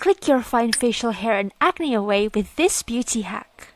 click your fine facial hair and acne away with this beauty hack.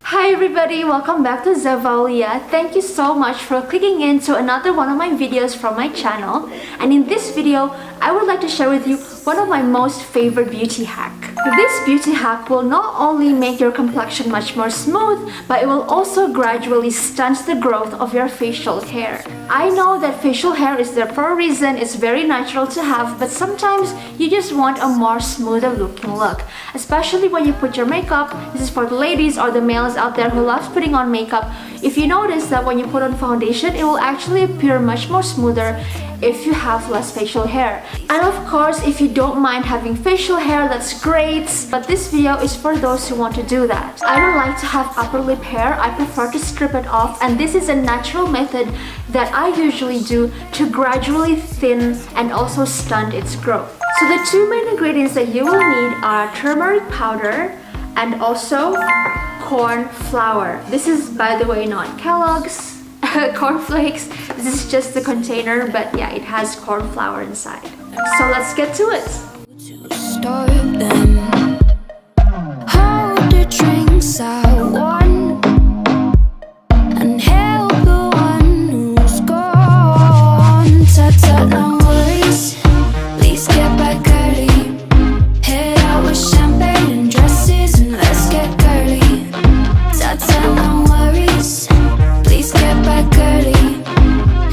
Hi everybody, welcome back to Zevaulia. Thank you so much for clicking into another one of my videos from my channel. And in this video, I would like to share with you one of my most favorite beauty hack. This beauty hack will not only make your complexion much more smooth, but it will also gradually stunt the growth of your facial hair. I know that facial hair is there for a reason, it's very natural to have, but sometimes you just want a more smoother looking look. Especially when you put your makeup. This is for the ladies or the males out there who loves putting on makeup. If you notice that when you put on foundation, it will actually appear much more smoother if you have less facial hair. And of course, if you don't mind having facial hair, that's great, but this video is for those who want to do that. I don't like to have upper lip hair, I prefer to strip it off, and this is a natural method that I usually do to gradually thin and also stunt its growth. So the two main ingredients that you will need are turmeric powder and also corn flour. This is, by the way, not Kellogg's cornflakes. This is just the container, but yeah, it has corn flour inside. So let's get to it. Start them. Hold the drinks I won and help the one who's gone. Ta-ta, no worries. Please get back early. Head out with champagne and dresses and let's get girly. Ta-ta, no worries. Please get back early.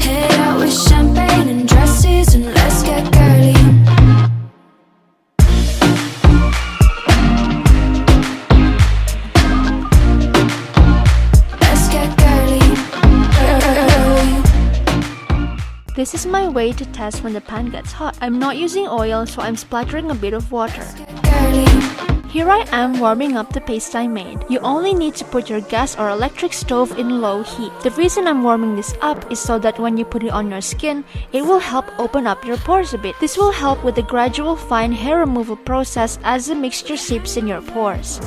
Head out with champagne and dresses and let's get girly. Let's get girly. This is my way to test when the pan gets hot. I'm not using oil, so I'm splattering a bit of water. Girly. Here I am warming up the paste I made. You only need to put your gas or electric stove in low heat. The reason I'm warming this up is so that when you put it on your skin, it will help open up your pores a bit. This will help with the gradual fine hair removal process as the mixture seeps in your pores.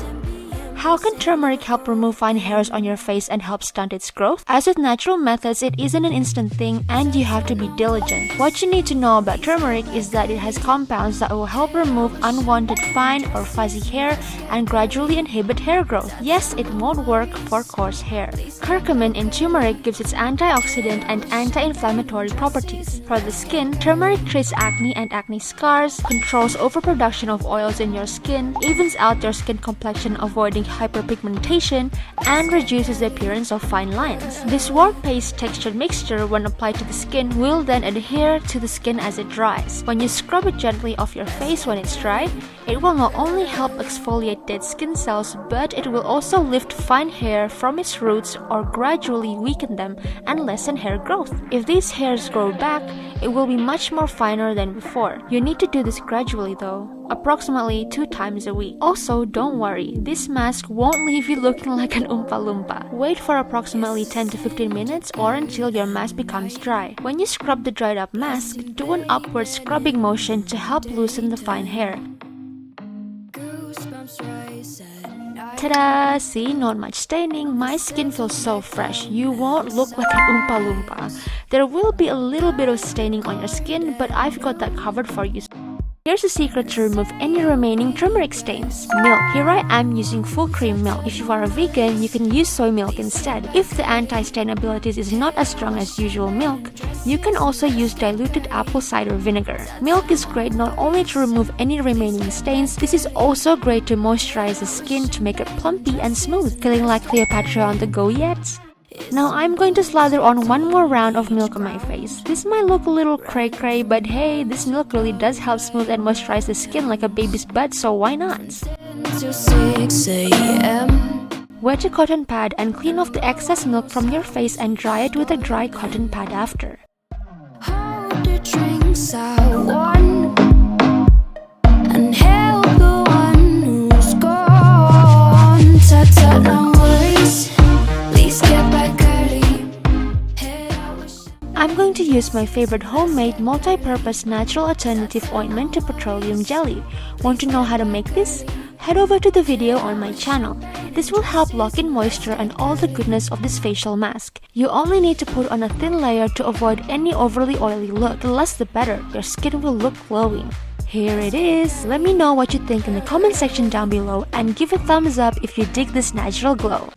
How can turmeric help remove fine hairs on your face and help stunt its growth? As with natural methods, it isn't an instant thing and you have to be diligent. What you need to know about turmeric is that it has compounds that will help remove unwanted fine or fuzzy hair and gradually inhibit hair growth. Yes, it won't work for coarse hair. Curcumin in turmeric gives its antioxidant and anti-inflammatory properties. For the skin, turmeric treats acne and acne scars, controls overproduction of oils in your skin, evens out your skin complexion, avoiding hyperpigmentation, and reduces the appearance of fine lines. This warm paste textured mixture, when applied to the skin, will then adhere to the skin as it dries. When you scrub it gently off your face when it's dry, it will not only help exfoliate dead skin cells, but it will also lift fine hair from its roots or gradually weaken them and lessen hair growth. If these hairs grow back, it will be much more finer than before. You need to do this gradually though, approximately 2 times a week. Also, don't worry, this mask won't leave you looking like an Oompa Loompa. Wait for approximately 10 to 15 minutes or until your mask becomes dry. When you scrub the dried up mask, do an upward scrubbing motion to help loosen the fine hair. Ta-da! See, not much staining. My skin feels so fresh. You won't look like an Oompa Loompa. There will be a little bit of staining on your skin, but I've got that covered for you. Here's a secret to remove any remaining turmeric stains. Milk. Here I am using full cream milk. If you are a vegan, you can use soy milk instead. If the anti-stain abilities is not as strong as usual milk, you can also use diluted apple cider vinegar. Milk is great not only to remove any remaining stains, this is also great to moisturize the skin to make it plumpy and smooth. Feeling like Cleopatra on the go yet? Now I'm going to slather on one more round of milk on my face. This might look a little cray-cray, but hey, this milk really does help smooth and moisturize the skin like a baby's butt, so why not? Wet a cotton pad and clean off the excess milk from your face and dry it with a dry cotton pad after. Hold the drinks I won and help the one who's gone. Ta-ta, no worries. Please get back early. I'm going to use my favorite homemade multi-purpose natural alternative ointment to petroleum jelly. Want to know how to make this? head over to the video on my channel. This will help lock in moisture and all the goodness of this facial mask. You only need to put on a thin layer to avoid any overly oily look. The less the better, your skin will look glowing. Here it is. Let me know what you think in the comment section down below and give a thumbs up if you dig this natural glow.